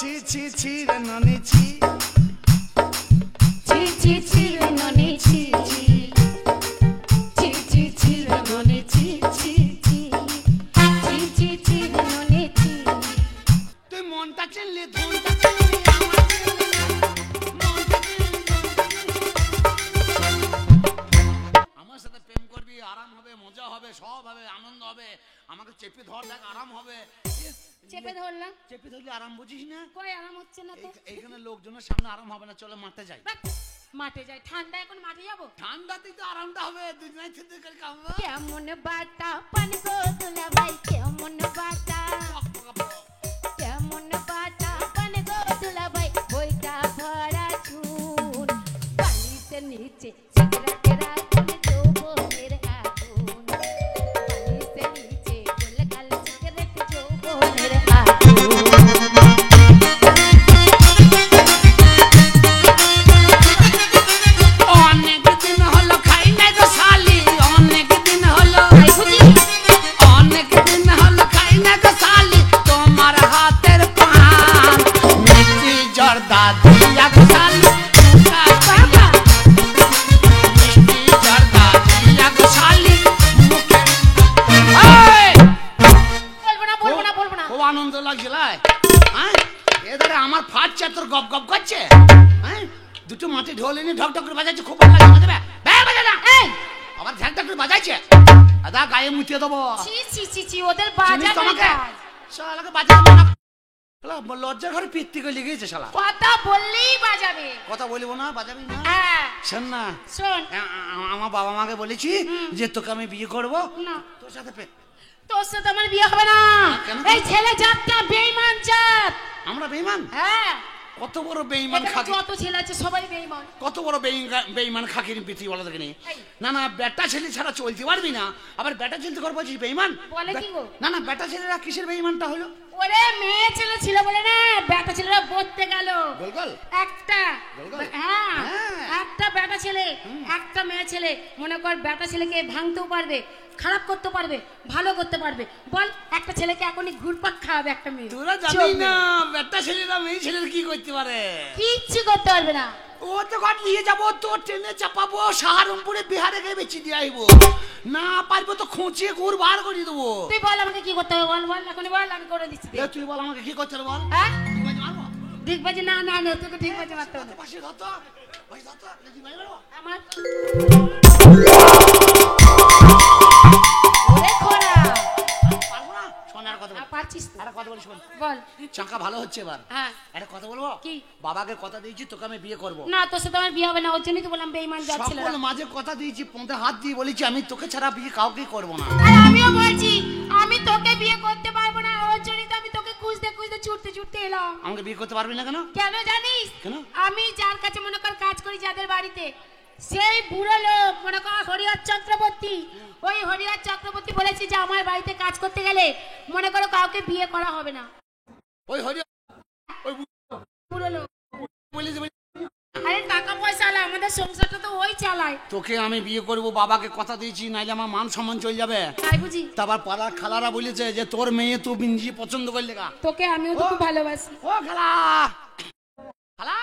ছি ছি ছি রে ননি ছি ছি ছি ছি রে ননি ছি ছি ছি ছি ছি রে ননি ছি ছি ছি ছি ছি ছি রে ননি ছি। তুই মনটা চিনলি ধনটা চিনলি আমার চিনলি না। মনটা চিনলি ধনটা চিনলি। আমার সাথে প্রেম করবি, আরাম হবে, মজা হবে, সব হবে, আনন্দ হবে। আমাকে চেপে ধর, দেখ আরাম হবে। চেপে ধরলাম, চেপে ধরলে আরাম বুঝিস না? কই আরাম হচ্ছে না তো। এইখানে লোকজনের সামনে আরাম হবে না, চলো মাঠে যাই। মাঠে যাই, ঠান্ডা এখন মাঠে যাবো। ঠান্ডাতেই তো আরামটা হবে, দুজনে থেকে করে কামবা। কেমন বাতা পানি গো দুলা ভাই, কেমন বাতা, কেমন বাতা পানি গো দুলা ভাই, বইটা ভরা চুন, বালিশের নিচে সিগারেটের আগুন, যৌবনের আগুন, বালিশের নিচে গোলগাল সিগারেট, যৌবনের আগুন। আনন্দ লাগছিল এধারে আমার ফাটছে, তোর গপ গপ করছে। দুটো মাটি ঢোলেনি, ঢক ঢক করে বাজাচ্ছে, খুব ভালো লাগছে। আবার ঝাঁক ঢাক করে বাজাচ্ছে, দাদা গায়ে মুতিয়ে দেবো। ছি ছি ছি ছি, ওদের বাজানোর কাজ। শালাকে বাজাবে না, লজ্জার ঘরে পিত্তি করে লেগেছে শালা। কথা বললেই বাজাবে। কথা বলবো না, বাজাবি না। হ্যাঁ শোন না, শোন, আমার বাবা মাকে বলেছি যে তোকে আমি বিয়ে করবো, না তোর সাথে তোর সাথে আমার বিয়ে হবে না। কেন? এই ছেলে জাতটা বেঈমান জাত। আমরা বেঈমান? হ্যাঁ, কত বড় বেঈমান খাকি, যত ছেলে আছে সবাই বেঈমান। কত বড় বেঈমান খাকির পৃথিবী বলা দেখে নেই। না না, বেটা ছেলে ছাড়া চলতে পারবি না, আবার বেটা ছেলে করবো বেঈমান বলে কি গো? না না, বেটা ছেলেরা কিসের বেঈমানটা হলো? ওরে মেয়ে ছেলে ছিল বলে না, বেটা ছেলেরা বলতে গেল গোলগোল একটা। হ্যাঁ, একটা বেটা ছেলে একটা মেয়ে ছেলে। মনে কর বেটা ছেলেকে ভাঙতেও পারবে, খারাপ করতে পারবে, ভালো করতে পারবে। বল একটা ছেলেকে এখনই ঘুরপাক খাওয়াবে একটা মেয়ে। তোরা জানিস না বেটা ছেলেরা মেয়ে ছেলের কি করতে পারে? কিচ্ছু করতে পারবে না। ও তো ঘর নিয়ে যাবো, তোর ট্রেনে চাপাবো, সাহারানপুরে বিহারে গিয়ে বেঁচে দিয়ে আইবো। না পারবো তো খুঁচিয়ে ঘুর বার করে দেবো। তুই বল আমাকে কি করতে হবে, বল বল এখন বল, আমি করে দিচ্ছি। তুই বল আমাকে কি করতে হবে বল। হ্যাঁ, ঠিক বাজে না না না, তোকে ঠিক বাজে মারতে হবে। পাশে ধরতো, পাশে ধরতো, দেখি ভাই বলো আমার ওরে খোড়া পারবো না, শোন আর কথা বল। পারছিস তো? আর কথা বলি শোন, বল। চাকা ভালো হচ্ছে এবার। হ্যাঁ, একটা কথা বলবো কি? বাবাকে কথা দিয়েছি তোকে আমি বিয়ে করবো। না তোর সাথে আমার বিয়ে হবে না, ওর জন্যই তো বললাম বেঈমান যাচ্ছিল। সকল মাঝে কথা দিয়েছি, পথে হাত দিয়ে বলেছি আমি তোকে ছাড়া বিয়ে কাউকে করবো না। আর আমিও বলছি আমি তোকে বিয়ে করতে পারবো না, ওর জন্যই তো আমি তোকে খুঁজতে খুঁজতে ছুটতে ছুটতে এলাম। আমাকে বিয়ে করতে পারবি না কেন? কেন জানিস? কেন? আমি যার কাছে মনে কর কাজ করি, যাদের বাড়িতে, সেই বুড়ো লোক মনে কর হরিহর চক্রবর্তী, ওই হরিহর চক্রবর্তী বলেছে যে আমার বাড়িতে কাজ করতে গেলে মনে করো কাউকে বিয়ে করা হবে না। ওই হরি ওই বুড়ো লোক বলেছে আরে টাকা পয়সা আলা, আমাদের সংসারটা তো ওই চালায়। তোকে আমি বিয়ে করবো, বাবাকে কথা দিয়েছি, নাইলে আমার মান সম্মান চলে যাবে। তাই বুঝি? তারপর পাড়ার খালারা বলেছে যে তোর মেয়ে তো বিঞ্জি পছন্দ করলে গা। তোকে আমিও তো খুব ভালোবাসি। ও খালা খালা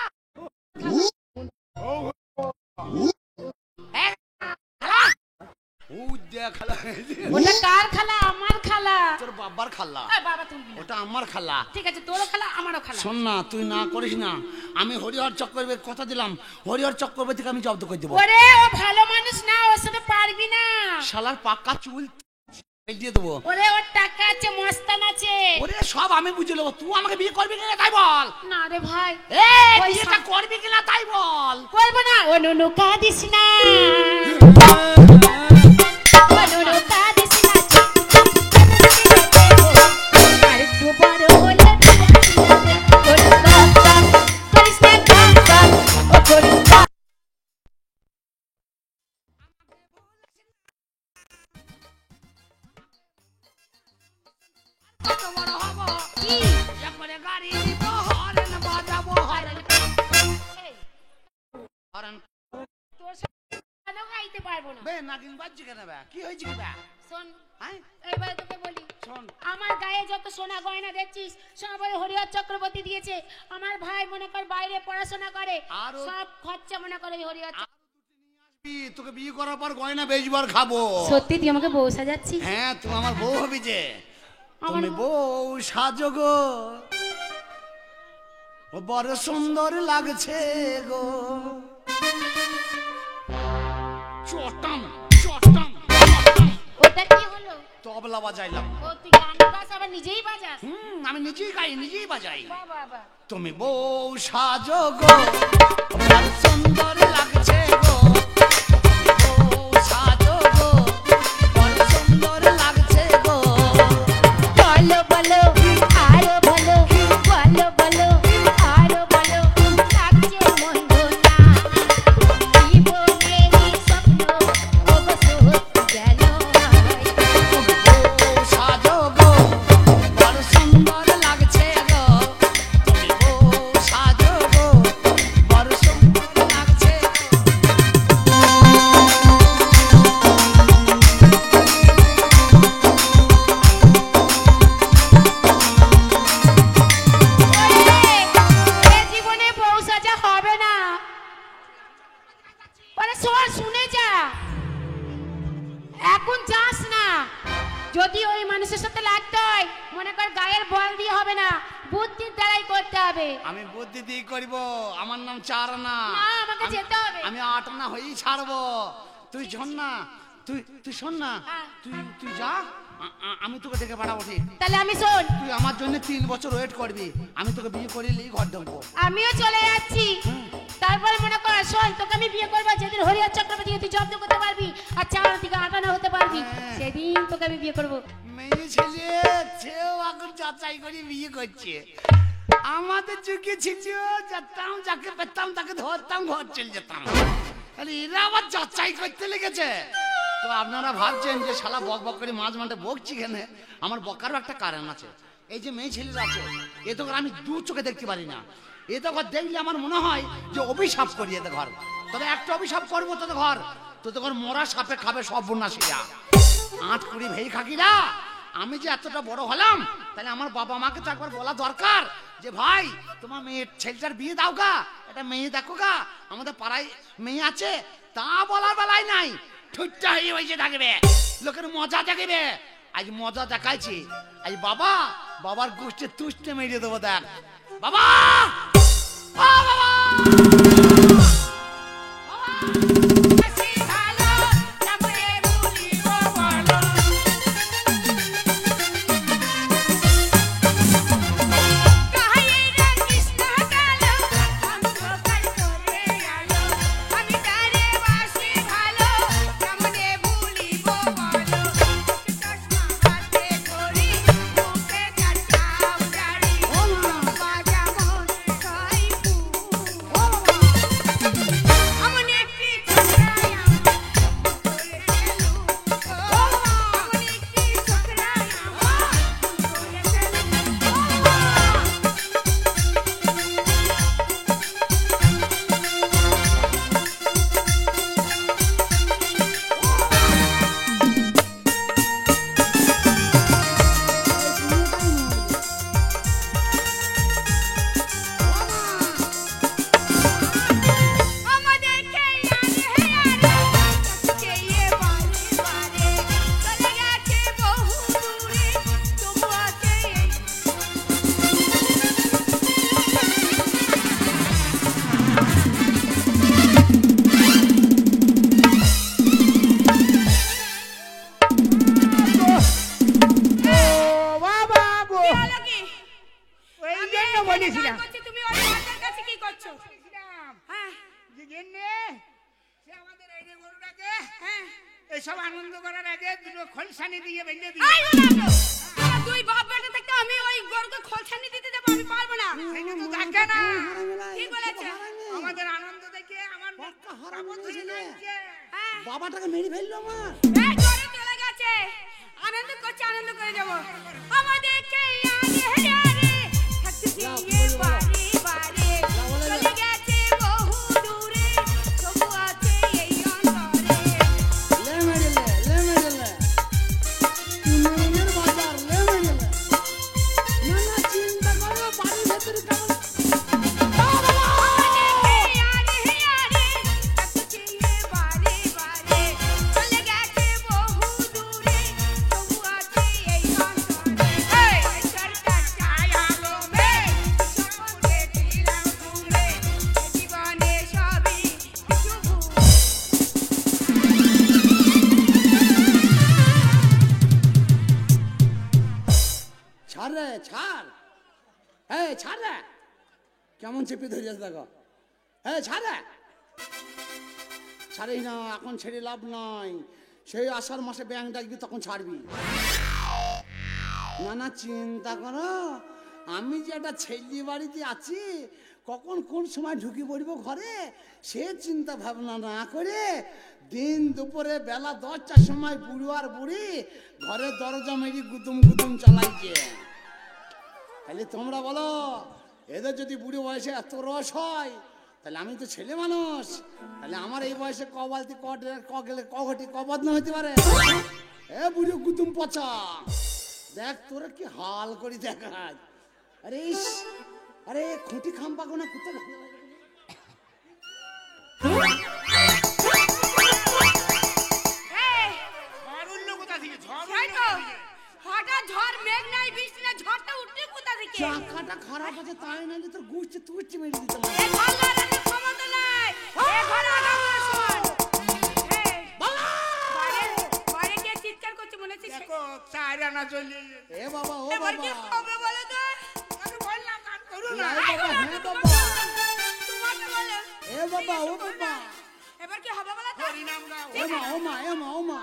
ওটা কার খালা? আমার খালা। তোর বাবার খালা। বাবা তুমি ওটা আমার খালা। ঠিক আছে, তোরও খালা আমারও খালা। শোন না, তুই না করিস না, আমি হরিহর চক্রবর্তীর কথা দিলাম, হরিহর চক্রবর্তীকে আমি জব্দ করে দেবো। ওরে ও ভালো মানুষ না, ওর সাথে পারবি না। শালার পাকা চুল দিয়ে দেবো। ওরে ওর টাকা আছে, মস্তান আছে। ওরে সব আমি বুঝে নেবো, তুই আমাকে বিয়ে করবি কিনা তাই বল। না রে ভাই, বিয়েটা করবি কিনা তাই বল। করবো না। ও নুনু কাঁদিস না, ও নুনু কাঁদিস না, আর একটু বড় হলে করিস না কাকা, ও করিস না। কত বড় হবো কি? একবারে গাড়ি দিব, হরেন বাজাবো, হরেন হরেন। তোর সাথে গাইতে পারবো না। বে নাগিন বাজছে কেন বে? কি হয়েছে কি বে? শোন হ্যাঁ এইবার তোকে বলি শোন আমার গায়ে যত সোনা গয়না দেখছিস সব ওই হরিহর চক্রবর্তী দিয়েছে। আমার ভাই মনে কর বাইরে পড়াশোনা করে, আরো- সব খরচা মনে করে ওই হরিহর তোকে বিয়ে করার পর গয়না বেচবার খাবো। সত্যি তুই আমাকে বউ সাজাচ্ছিস? হ্যাঁ তুমি আমার বউ হবি যে। আমার তুমি বউ সাজো গো, ও বড় সুন্দর লাগছে গো। চটাম চটাম চটাম। ওটা কি হলো? তবলা বাজাইলাম। ও তুই গান বাজ আবার নিজেই বাজাস? আমি নিজেই গাই নিজেই বাজাই। বাহ বাহ বাহ। তুমি বউ সাজো গো, বড় সুন্দর লাগছে গো। বউ সাজো গো, বড় সুন্দর লাগছে গো। বলো বলো আরো বলো, বলো বলো আরো বলো, লাগছে মন্দ না। জীবনের স্বপ্ন ওগো সত্যি গেল হয়। তুমি বউ সাজো গো, বড় সুন্দর লাগছে গো। তুমি বউ সাজো গো, বড় সুন্দর লাগছে গো। এ জীবনে বউ সাজা হবে না। ওরে শোন, শুনে যা, এখন যাস না। যদি ওই মানুষের সাথে লাগতে হয় মনে কর গায়ের বল দিয়ে হবে না, বুদ্ধির দ্বারাই করতে হবে। আমি বুদ্ধি দিয়ে করব। আমার নাম চারানা। না, আমাকে যেতে হবে। আমি আটানা হয়েই ছাড়বো। তুই শোন না, তুই শোন না, হ্যাঁ। তুই যা, আমি তোকে ডেকে পাঠাবো ঠিক। তাহলে আমি শোন, তুই আমার জন্য 3 বছর ওয়েট করবি, আমি তোকে বিয়ে করিলেই ঘর ঢুকবো। আমিও চলে যাচ্ছি। তারপরে মনে কর শোন, তোকে আমি বিয়ে করবো যেদিন হরিহর চক্রবর্তী তুই জব্দ করতে পারবি আর চার দিকে আটানা হতে পারবি, হ্যাঁ। সেদিন তোকে আমি বিয়ে করবো। মেয়ে ছেলে সেও এখন যাচাই করে বিয়ে করছে। আমাদের যুগে ছিল যেতাম, যাকে পেতাম তাকে ধরতাম, ঘর চলে যেতাম। আরে এরা আবার যাচাই করতে লেগেছে। তো আপনারা ভাবছেন যে শালা বক বক করে মাঝ মাঠে বকছি কেন? আমার বকারও একটা কারণ আছে। এই যে মেয়ে ছেলেরা আছে, এ তো আমি দু চোখে দেখতে পারি না। এ তো ঘর দেখলে আমার মনে হয় যে অভিশাপ করি এতে ঘর। তবে একটা অভিশাপ করবো তোদের ঘর, তোদের ঘর মরা সাপে খাবে সব বন্যাসীরা। 8 ভেই খাকিরা। আমি যে এতটা বড় হলাম, তাহলে আমার বাবা মাকে তো একবার বলা দরকার যে ভাই তোমার মেয়ের ছেলেটার বিয়ে দাও গা, এটা মেয়ে দেখো গা, আমাদের পাড়ায় মেয়ে আছে। তা বলার বেলায় নাই, ঠুট্টা হয়ে হয়েছে থাকবে, লোকের মজা দেখবে। আজ মজা দেখাইছি, আজ বাবার গোষ্ঠী তুষ্টে মেরে দেবো। দেখ বাবা, ও বাবা, বলেছিলাম তুমি ওই মাঠের কাছে কি করছো? হ্যাঁ সে আমাদের এই যে গরুটাকে হ্যাঁ এইসব আনন্দ করার আগে দুটো খোলসানি দিয়ে বেঁধে দিই। আই ওলাটো তুই বাপ বেটা থেকে আমি ওই গরুকে খোলছানি দিতে দেব? আমি পারবো না। সেটা তো দেখে না। কি বলেছে? আমাদের আনন্দ দেখে আমার মক্কা হারাম ছিল। হ্যাঁ বাবাটাকে মেরে ফেললো আমার। এই গরু চলে গেছে, আনন্দ করছে, আনন্দ করে যাব। আমাদেরকে আগে হেরে থাকতে দিয়ে বাড়ি বাড়ি চলে গেছে বহু দূরে, তবু আছে এই অন্তরে। কেমন চেপে ধরেছে দেখো। হ্যাঁ ছাড়ে, ছাড়েই না, এখন ছেড়ে লাভ নাই। সেই আষাঢ় মাসে ব্যাংক ডাকবি তখন ছাড়বি। না না চিন্তা করো, আমি যে একটা ছেলে বাড়িতে আছি, কখন কোন সময় ঢুকে পড়বো ঘরে সে চিন্তা ভাবনা না করে দিন দুপুরে বেলা 10টার সময় বুড়ো আর বুড়ি ঘরের দরজা মেরি গুদুম গুদুম চালাইছে। তাহলে তোমরা বলো, এদের যদি বুড়ি বয়সে এত রস হয়, তাহলে আমি তো ছেলে মানুষ, তাহলে আমার এই বয়সে ক বালতি ক গেলে ক ঘটি ক বদনা হতে পারে। এ বুড়ি গুদুম পচা, দেখ তোরা কি হাল করি দেখায়। আরে আরে খুঁটি খাম পাগো না কোথায়। ঝড় উঠলো কোথা থেকে? ঝড় সেই তো হঠাৎ ঝড়, মেঘ নাই, বৃষ্টি নাই, ঝড়টা উঠছে কোথা থেকে? চাকাটা খারাপ আছে তাই না, তোর গুছছে তুচ্ছে মেরে দিতে এ ঘর লাগানোর ক্ষমতা নাই, এ ঘর আগানোর শোন। বাইরে কে চিৎকার করছে মনে হচ্ছে? দেখো সাইরানা চলে এসেছে। এ বাবা ও এবার কি বাবা, হবে বলো তো? আমি বললাম গান করো না। এ বাবা হ্যাঁ বাবা, তোমাকে বলো। এ বাবা ও বাবা, এবার কি হবে বলো তো? হরিনাম গাও। ও মা ও মা এ মা ও মা,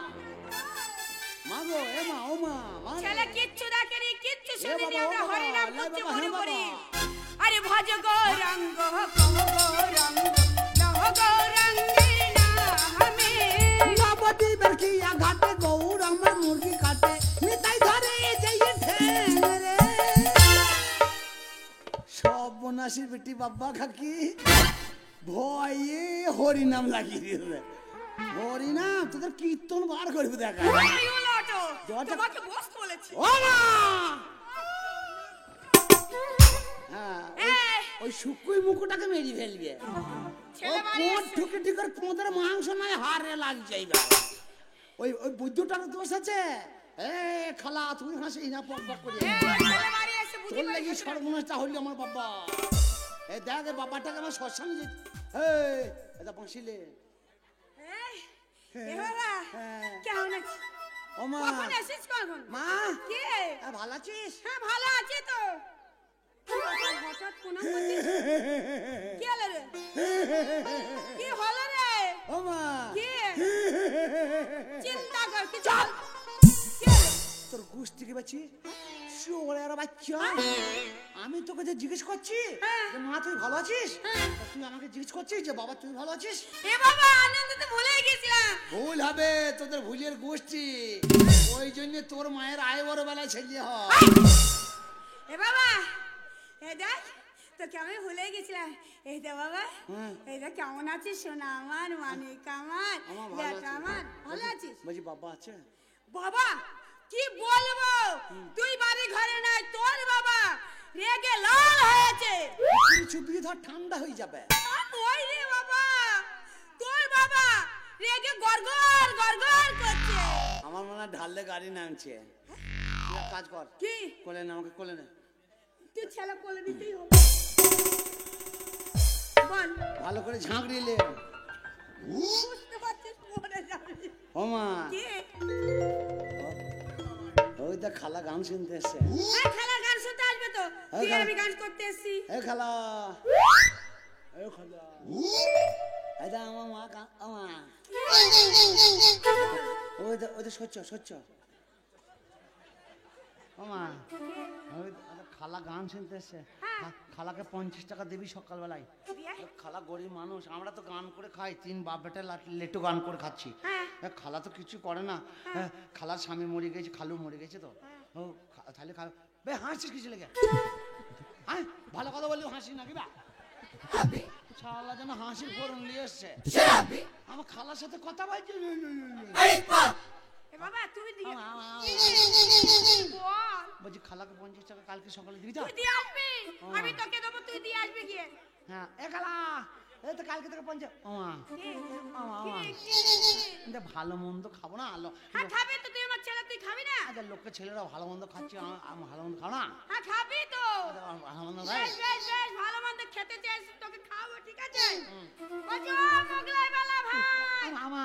মা গো এ মা ও মা, মা গো। ছেলে কিচ্ছু দেখেনি, কিচ্ছু এ শুনিনি, বাবা, ও আমরা বাবা, হরিনাম লাই করছি বাবা, মনে হ্যাঁ করি। বাবা। আরে ভজ গৌরাঙ্গ কহ গৌরাঙ্গ, লহ গৌরাঙ্গের নামে। নবদ্বীপের কি আঘাতে গৌর আমার মুরগি কাটে, নিতাই ধরে যেই ঠ্যাং রে। সব বনাসির বেটি বাবা খাকি ভয়ে হরিনাম লাগিয়ে দিয়েছে। হরিনাম তোদের কীর্তন বার করবে দেখা। এই হলো অটো, দরজা- তোমাকে বসতে বলেছি। ও মা, হ্যাঁ এই, ওই শুকুই মুকুটাকে মেরে ফেলবে। ছেলে বাড়ি পোঁত এসছে। ঠুকে ঠুকে পোঁদের মাংস নাই হারে লাগ যাইবে। ওই ওই বুদ্ধটার দোষ আছে। এ খালা তুই হাসি না পক পক করে। ছেলে বাড়ি এসে বুঝি তোর পাই লাগি ভেতরে। সর্বনাশটা হইল আমার বাবা। এ দেখ এ বাবাটাকে আমার শ্মশানে যেতে। এটা বাঁশিলে। এই, এ বাবা, হ্যাঁ। কেমন আছিস? ও মা, কখন এসেছিস কখন? মা কে? এ, ভালো আছিস? হ্যাঁ ভালো আছি তো। হঠাৎ প্রণাম করছিস? কি হলো রে? কি হলো রে? ও মা, কি? চিন্তা কর কিছু হল- কি হলো? তোর গোষ্ঠী কি বাচ্চি শুয়ার বাচ্চা, আমি তোকে যে জিজ্ঞেস করছি যে মা তুই ভালো আছিস, তা তুই আমাকে জিজ্ঞেস করছিস যে বাবা তুই ভালো আছিস। এ বাবা আনন্দ তো ভুলে গেছিলাম। ভুল হবে তোদের ভুলের গোষ্ঠী, ওই জন্য তোর মায়ের আয় বড় বেলায় ছেলে হয়। এ বাবা, এ দেখ তোকে আমি ভুলে গেছিলাম। এই দে বাবা, হ্যাঁ। এই দেখ কেমন আছিস সোনা আমার, মানিক আমার, আমার ভালো বেটা আছি। আমার, ভালো আছিস? বলছি বাবা আছে? বাবা কি বলবো, তুই বাড়ি ঘরে নাই, তোর বাবা রেগে লাল হয়েছে। চুপড়ি ধর ঠান্ডা হয়ে যাবে। ওই রে বাবা, তোর বাবা রেগে গড়গড় গড়গড় করছে। আমার মনে হয় ঢাললে গাড়ি নামছে। তুই এক কাজ কর, কি? কোলে নে আমাকে, কোলে নে। তুই ছেলে কোলে নিতেই হবে। বল, ভালো করে ঝাঁকড়িলে। বুঝতে পারছিস মরে যাবে। ও মা, কি? ওই দেখ খালা গান শুনতে এসছে। হ্যাঁ খালা গান শুনতে আসবে তো, এই তুই খালা। আমি গান করতে এসছি। এ খালা, এ খালা, এই দেখ আমার মা আমার ওই তো সচ্ছ সচ্ছ। ও মা, ওই খালা গান শুনতে এসছে। খালাকে 50 টাকা দিবি সকালবেলায়। দিয়ে? খালা গরিব মানুষ, আমরা তো গান করে খাই, 3 বাপ বেটা লেটু গান করে খাচ্ছি। হ্যাঁ। খালা তো কিছু করে না। খালার স্বামী মরে গেছে, খালু মরে গেছে তো। ও তাহলে খালা বে হাসিস কিছু লেগে। হ্যাঁ ভালো কথা বললি হাসি নাকি বা? শালা যেন হাসির ফোরন নিয়ে এসছে। আমার খালার সাথে কথা বলছি। এ বাবা তুমি দিয়ে বল, বলছি খালাকে 50 টাকা কালকে সকালে দিবি তো? তুই দিয়ে আসবি, আমি তোকে দেবো, তুই দিয়ে আসবি গিয়ে। হ্যাঁ এ খালা, এই তো কালকে থেকে 50। কি? আমা কি? ভালো মন্দ খাবো না আলো। হ্যাঁ খাবি তো, তুই আমার ছেলে, তুই খাবি না? লোকের ছেলেরা ভালো মন্দ খাচ্ছে, আমি ভালো মন্দ খাও না। হ্যাঁ খাবি তো। ভালো মন্দ বেশ বেশ বেশ, ভালো মন্দ খেতে চাইছ, তোকে খাবো, ঠিক আছে? বলছি ও মোগলাই বালা ভাই। আমা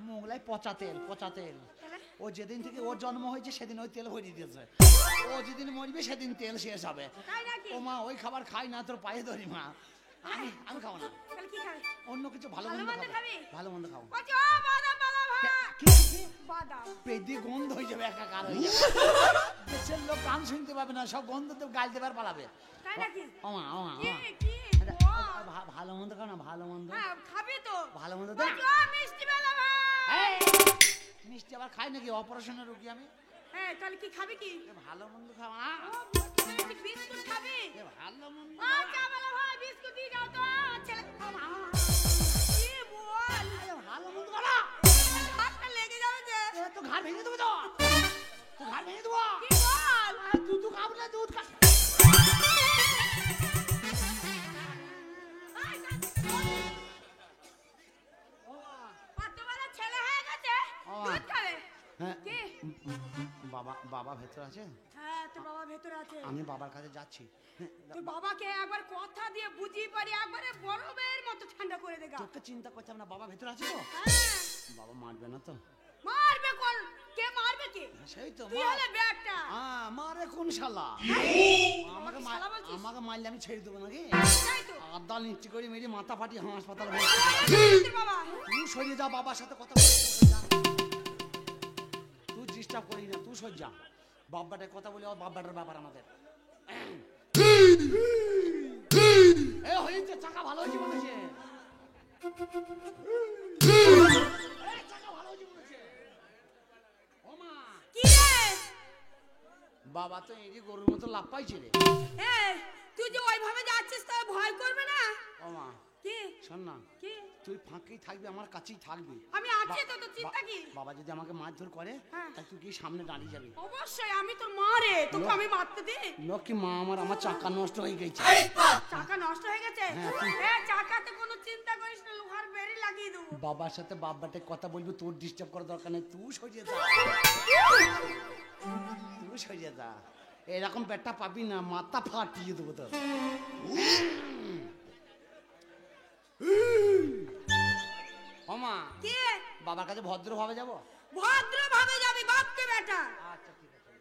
মোগলাই পচা তেল, পচা তেল। তাহলে? ও যেদিন থেকে ওর জন্ম হয়েছে সেদিন ওই তেল ভরিয়ে দিয়েছে। ও যেদিন মরবে সেদিন তেল শেষ হবে। তাই নাকি? ও মা ওই খাবার খাই না, তোর পায়ে ধরি মা। আমি খাবো না, তাহলে কি খাবে? অন্য কিছু ভালো ভালো মন্দ মন্দ খাবো। খাবি? ভালো মন্দ খাবো। বলছি, ও বাদাম বাদাম ভাই। বাদাম। পেদি গন্ধ হয়ে যাবে, একাকার হয়ে যাবে। দেশের লোক গান শুনতে পাবে না, সব গন্ধ তো গাল দেবার পালাবে। তাই নাকি? ওমা ওমা কি ওমা কি? ভালো মন্দ খাও না, ভালো মন্দ। হ্যাঁ, খাবি তো। ভালো মন্দ দে। বলছি, ও মিষ্টি বাদাম ভাই। এই, মিষ্টি আবার খাই নাকি? অপারেশনের রোগী আমি। হ্যাঁ, তাহলে কি খাবি কি? ভালো মন্দ খাও না। ও, বলছি, বিস্কুট খাবি? ভালো মন্দ ও, চা বাদাম ভাই, বিস্কুট দিয়ে যাও তো। ছেলে, কি বল? ভালো মন্দ খাও না। হাতটা লেগে যাবে যে। তো ঘাড় ভেঙে দেবো তো, তো ঘাড় ভেঙে দেবো। কি বল? দুধ খাবো না, দুধ খা। কতবেলা ছেলে হয়ে গেছে, ও। দুধ খাবে? হ্যাঁ। কি? বাবা ভেতর আছে? হ্যাঁ, তোর বাবা ভেতরে আছে। আমি বাবার কাছে যাচ্ছি। তোর বাবাকে একবার কথা দিয়ে বুঝিয়ে পারি, একবারে বরফের মতো ঠান্ডা করে দেগা। তোকে চিন্তা করতে হবে না, বাবা ভেতর আছে তো। হ্যাঁ, বাবা মারবে না তো? মারবে কোন? কে মারবে কে? সেই তো তুই হলে ব্যাগটা। মারে কোন শালা? আমাকে শালা বলছিস? আমাকে মারলে আমি ছেড়ে দেবো নাকি? তাই তো। আদা নিচে করে মেরে মাথা ফাটিয়ে হাসপাতালে তোর বাবা। তুই সরিয়ে যা, বাবার সাথে কথা বলে তুই ডিস্টার্ব করিস না, তুই সর যা। বাব্বাটার কথা বলে, বাব্বাটার ব্যাপার আমাদের। এ হয়েছে, চাকা ভালো হয়েছে মনে হচ্ছে। চাকা ভালো হয়েছে মনে হচ্ছে। ও মা, কি রে? বাবা তো এই যে গরুর মতো লাভ পাইছে রে। এই, তুই যে ওইভাবে যাচ্ছিস তো ভয় করবে না? ও মা কি? শোন না, কি? তুই ফাঁকেই থাকবি, আমার কাছেই থাকবি। আমি আছি তো, তোর চিন্তা কি? বাবা যদি আমাকে মারধর করে, হ্যাঁ। তাই তুই কি সামনে দাঁড়িয়ে যাবি। অবশ্যই, আমি তোর মা রে, তোকে আমি মারতে দিই? লক্ষ্মী মা, আমার চাকা নষ্ট হয়ে গেছে। চাকা নষ্ট হয়ে গেছে? হ্যাঁ, তুই- এ, চাকাতে কোনো চিন্তা করিস না, লোহার বেরি লাগিয়ে দেবো। বাবার সাথে বাব্বাটে কথা বলবি, তোর ডিস্টার্ব করার দরকার নেই, তুই সরিয়ে যা, তুই সরিয়ে যা। এরকম পেটটা পাবি না, মাথা ফাটিয়ে দেবো তোর। ও মা, কি? বাবার কাছে ভদ্রভাবে যাবো? ভদ্রভাবে যাবি, বাপকে বেটা। আচ্ছা ঠিক আছে।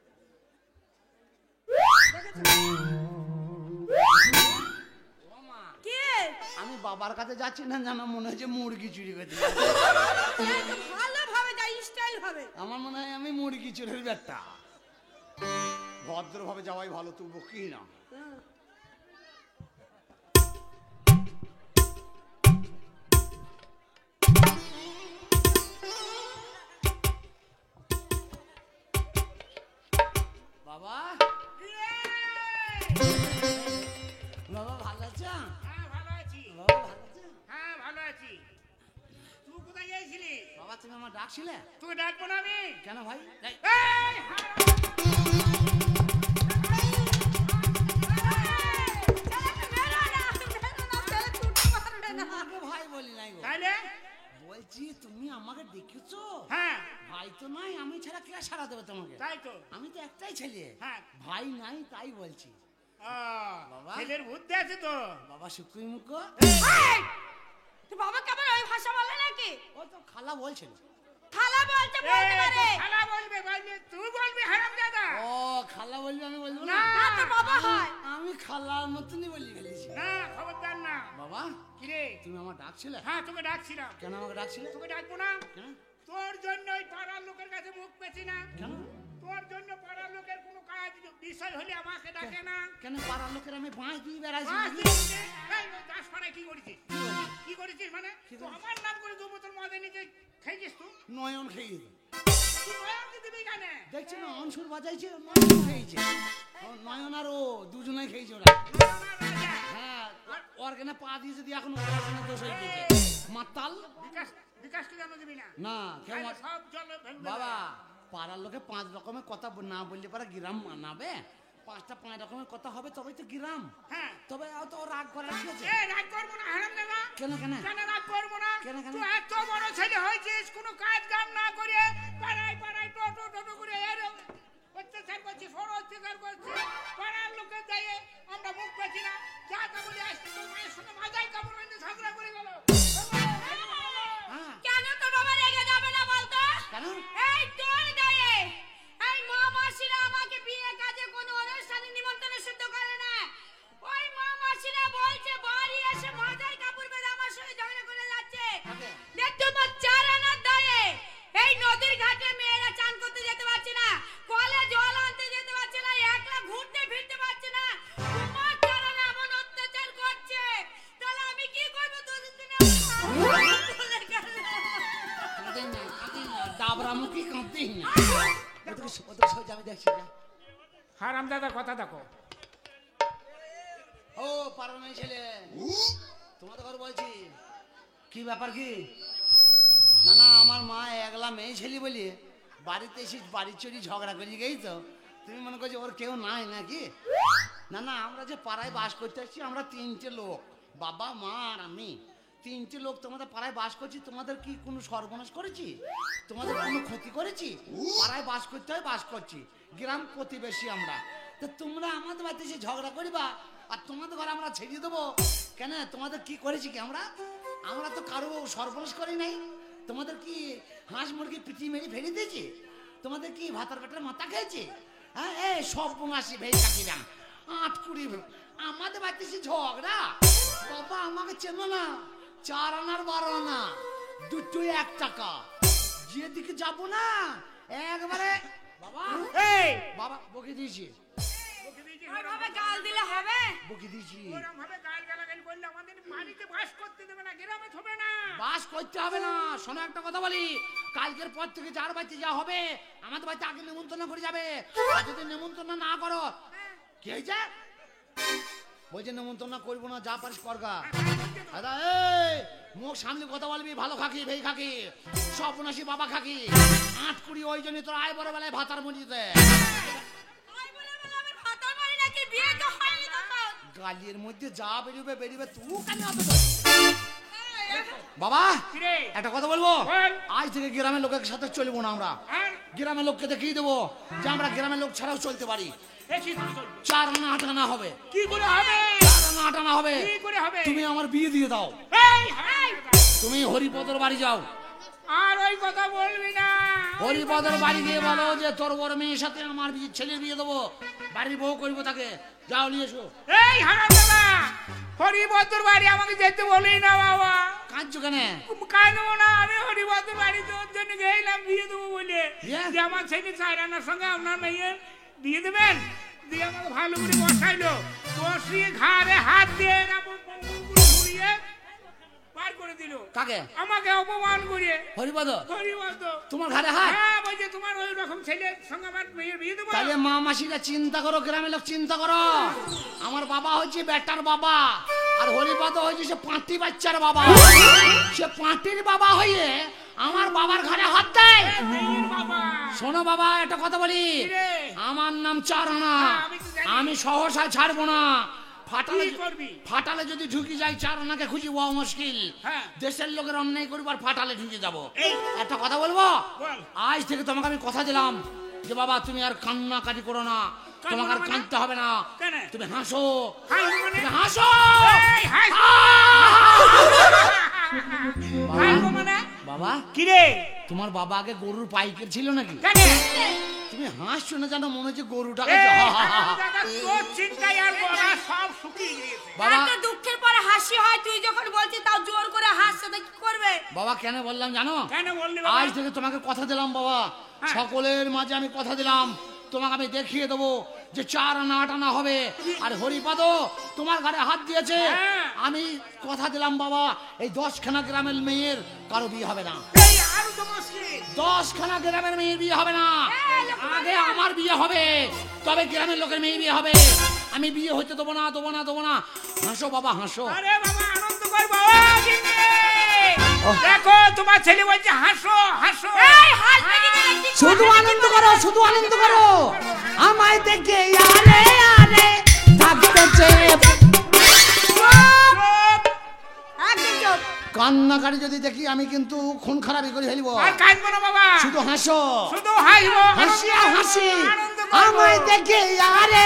ও মা, কি? আমি বাবার কাছে যাচ্ছি না জানো, মনে হচ্ছে মুরগি চুরি করতে। একদম ভালোভাবে যাই, স্টাইল হবে। আমার মনে হয় আমি মুরগি চুরির ব্যাটটা। ভদ্রভাবে যাওয়াই ভালো, তুই বকিস না। বাবা, বাবা ভালো আছো? হ্যাঁ, ভালো আছি। বাবা ভালো আছো? হ্যাঁ, ভালো আছি। তুই কোথায় গিয়েছিলি? বাবা তুমি আমার ডাকছিলে? তোকে ডাকবো না আমি? কেন ভাই? এই, ছেলেকে মেরো না, ছেলে ছুটতে পারবে না। তোমাকে ভাই বলি নাই গো। তাইলে? বলছি তুমি আমাকে ডেকেছো? হ্যাঁ, ভাই তো নাই, আমি ছাড়া কে সারা দেবে তোমাকে? তাই তো। আমি তো একটাই ছেলে। হ্যাঁ। ভাই নাই তাই বলছি। বাবা। ছেলের বুদ্ধি আছে তো। বাবা শুক্রি মুখ। এই, তোর বাবা কেমন ওই ভাষা বলে নাকি? ও তো খালা বলছিল। খালা বলতে বলতে পারে। খালা বলবে, বলবে তুই বলবি হারামজাদা। ও খালা বলবি, আমি বলবো না, না? না, তোর বাবা হয়। আমি খালার মতনই বলি ফেলেছি। না, খবরদার না। বাবা কিরে? তুমি আমার ডাকছিলে? হ্যাঁ, তোকে ডাকছিলাম। কেন আমাকে ডাকছিলে? তোকে ডাকবো না? কেন? তোর জন্য ওই পাড়ার লোকের কাছে মুখ পেছি না। কেন? তোর জন্য পাড়ার লোকের কোনো কাজ বিষয় হলে আমাকে ডাকে না। কেন পাড়ার লোকের আমি বাঁশ দিয়ে বেড়াইছি বাস নাকি? দিচ্ছে। এই, ওই দাসপাড়ায় কি করেছিস? কি বলছিস? কি করেছিস মানে? কি তো করেছিস? আমার নাম করে দু বোতল মদ এনেছে, খেয়েছিস তুই? নয়ন খেয়ে দিল। তুই নয়নকে দিবি কেনে? দেখছি না অনসুর বাজাইছে, নয়ন খেয়েছে। ও নয়ন আর ও দুজনেই খেয়েছে ওরা। আমার রাজা। হ্যাঁ, ওর কেন পা দিয়েছে দিয়ে এখন পড়াশোনা দোষ হয়ে গেছে। মাতাল বিকাশকে জানো দিবি না? না কেউ তাহলে সব জল ভেঙে বাবা, পাড়ার লোকে 5 রকমের কথা না বললে পারে গ্রাম মানাবে? 5 রকমের কথা হবে তবেই তো গ্রাম। হ্যাঁ। তবে তো রাগ করার কি আছে? এই, রাগ করবো না হারামজাদা। কেন কেন? কেন রাগ করবো না? কেন, কেন? তুই এত বড় ছেলে হয়েছিস, কোনো কাজ কাম না করে পাড়ায় পাড়ায় টোটো করে অত্যাচার করছিস, বড় অত্যাচার করছিস। পাড়ার লোকের দায়ে আমরা মুখ পেছি না। যা তা বলে আসতে তোর মায়ের সঙ্গে মাজায় কাপড় বেঁধে ঝগড়া করে গেল। হ্যাঁ, কেন তোর বাবা রেগে যাবে না বলতো? কেন? এই তোর দায়ে বলছে বাড়ি এসে মাথায় কাপড় বেঁধে আমার সঙ্গে ঝগড়া করে যাচ্ছে যে তোমার 4 আনার দায়ে এই নদীর ঘাটে মেয়েরা চান করতে যেতে পারছে না, কলে জল আনতে যেতে পারছে না, একলা ঘুরতে ফিরতে পারছে না, তোমার 4 আনা এমন অত্যাচার করছে, তাহলে আমি কি করব? দুদিন দিনে ডাবরামুখী কাঁদতেই না ওদের সোজা আমি দেখছি না। হারাম দাদা কথা দেখো। ও পারমানেন্ট ছেলে তোমাদের ঘর বলছি কি ব্যাপার কি? না না আমার মা একলা মেয়ে ছেলে বলি বাড়িতে এসে বাড়ির চুরি ঝগড়া করে গেই তো তুমি মনে করছো ওর কেউ নাই নাকি? না না আমরা যে পাড়ায় বাস করতে আসছি আমরা 3টে লোক, বাবা মা আর আমি 3টে লোক তোমাদের পাড়ায় বাস করছি। তোমাদের কি কোনো সর্বনাশ করেছি? তোমাদের কোনো ক্ষতি করেছি? পাড়ায় বাস করতে হয় বাস করছি, গ্রাম প্রতিবেশী আমরা। তো তোমরা আমাদের বাড়িতে এসে ঝগড়া করিবা আর তোমাদের ঘরে আমরা ছেড়ে দেবো কেন? তোমাদের কি করেছি কি আমরা? আমরা তো কারো সর্বনাশ করি নাই। তোমাদের কি হাঁস মুরগি পিটি মেরে ফেলে দিয়েছি? তোমাদের কি ভাতার পেটের মাথা খেয়েছে? হ্যাঁ এই সব বঙাসি ভেই কাকিরা 8-20 আমাদের বাড়িতে এসে ঝগড়া। বাবা আমাকে চেনো না, 4 আনার 12 আনা দুটোই 1 টাকা। যেদিকে যাবো না একবারে বাবা এই বাবা বকে দিয়েছি ওইভাবে গাল দিলে হবে? বকে দিয়েছি। ওরকম ভাবে গাল গালাগালি করলে আমাদের বাড়িতে বাস করতে দেবে না, গ্রামে থবে না। বাস করতে হবে না। শোনো একটা কথা বলি, কালকের পর থেকে যার বাড়িতে যা হবে আমাদের বাড়িতে আগে নেমন্তন্ন করে যাবে। আর যদি নেমন্তন্ন না করো কি হয়েছে? বলছে নেমন্তন্ন করবো না, যা পারিস করগা। দাদা এই মুখ সামনে কথা বলবি, ভালো খাকি ভেই খাকি স্বপ্নাসী বাবা খাকি 8-20 ওই জন্য তোর আয় বড় বেলায় ভাতার মরিতে তাই বলে বলে আমার ভাতা মারি নাকি? বিয়ে তো হয়নি তখন। গালির মধ্যে যা বেরিবে বেরিবে তুই কেন অত বাবা কিরে একটা কথা বলবো, বল। আজ থেকে গ্রামের লোকের সাথে চলবো না আমরা। আর গ্রামের লোককে দেখিয়ে দেবো যে আমরা গ্রামের লোক ছাড়াও চলতে পারি। কি করে চলবে? 4 আনা 8 আনা হবে, কি করে হবে? 4 আনা 8 আনা হবে। কি করে হবে? তুমি আমার বিয়ে দিয়ে দাও, এই হারাম দাদা, তুমি হরিপদর বাড়ি যাও, আর ওই কথা বলবি না। হরিপদর বাড়ি গিয়ে বলো যে তোর বড় মেয়ের সাথে আমার ছেলের বিয়ে দেবো, বাড়ির বউ করবো তাকে, যাও নিয়ে এসো। এই হারাম দাদা, হরিভদ্র বাড়ি আমাকে যেতে বলি না বাবা। কাঁদছো কেন? কাঁদবো না, আমি হরিভদ্র বাড়িতে ওর জন্য গেলাম বিয়ে দেবো বলে, Yeah. যে আমার ছেলে 4 আনার সঙ্গে আপনার মেয়ের বিয়ে দেবেন। দিয়ে আমাকে ভালো করে বসাইলো, বসিয়ে ঘাড়ে হাত দিয়ে এরকম ঘুরিয়ে পার করে দিল। কাকে? আমাকে অপমান করে। হরিপদ হরিভদ্র তোমার ঘরে হাত? হ্যাঁ, বলছে তোমার ওই রকম ছেলের সঙ্গে আমার মেয়ের বিয়ে দেবো। তাহলে মা মাসিরা চিন্তা করো, গ্রামের লোক চিন্তা করো। আমার বাবা হচ্ছে বেটার বাবা আর হরিপদ হয়েছে সে পাঁটি বাচ্চার বাবা। সে পাঁটির বাবা হয়ে আমার বাবার ঘরে হাত দেয়। মেয়ের বাবা। শোনো বাবা একটা কথা বলি, কি রে? আমার নাম 4 আনা, আমি তো জানি। আমি সহসা ছাড়বো না। ফাটালে কি করবি? ফাটালে যদি ঢুকি যাই 4 আনাকে খুঁজি বড় মুশকিল। হ্যাঁ। দেশের লোকের অন্যায় করবো আর ফাটালে ঢুকে যাবো। এই। একটা কথা বলবো, বল। আজ থেকে তোমাকে আমি কথা দিলাম যে বাবা তুমি আর কান্নাকাটি করো না, কাঁদবো তোমাকে আর না মানে? কাঁদতে হবে না। কেন? তুমি হাসো, হাসবো মানে? তুমি হাসো। এই, হাস। হাসবো মানে? বাবা কি রে? তোমার বাবা আগে গরুর পাইকের ছিল নাকি? কেন? তুমি হাসছো না জানো, মনে হচ্ছে গরুটাকে এই, হা, হা, হা, হা। দাদা, তোর চিন্তায় আর গলা সব শুকিয়ে গিয়েছে। বাবা এত দুঃখের পরে হাসি হয়, তুই যখন বলছিস তাও জোর করে হাসছে, তো কি করবে? বাবা কেন বললাম জানো? কেন বললি বাবা? আজ থেকে তোমাকে কথা দিলাম বাবা, হ্যাঁ। সকলের মাঝে আমি কথা দিলাম, তোমাকে আমি দেখিয়ে দেবো যে 4 আনা 8 আনা হবে। আর হরিপদ তোমার ঘরে হাত দিয়েছে, হ্যাঁ। আমি কথা দিলাম বাবা এই 10খানা গ্রামের মেয়ের কারো বিয়ে হবে না। এই, আরো তো মুশকিল। 10খানা গ্রামের মেয়ের বিয়ে হবে না, আগে আমার বিয়ে হবে, তবে গ্রামের লোকের মেয়ে বিয়ে হবে। আমি বিয়ে হতে দেবো না, দেবো না, দেবো না। হাসো বাবা হাসো। আরে বাবা, আনন্দ করবো। ও, গিন্নি! দেখো তোমার ছেলে বলছে হাসো হাসো। এই হাসবে কি না? কি শুধু আনন্দ করো, শুধু আনন্দ করো। আমায় দেখে আরে আরে থাকতেছে চুপ! একদম চুপ। কান্নাকারি যদি দেখি আমি কিন্তু খুন খারাপি করে ফেলবো। আর কাঁদবো না বাবা, শুধু হাসো, শুধু হাসবো। হাসি আর হাসি। আনন্দ করবো। আমায় দেখে আরে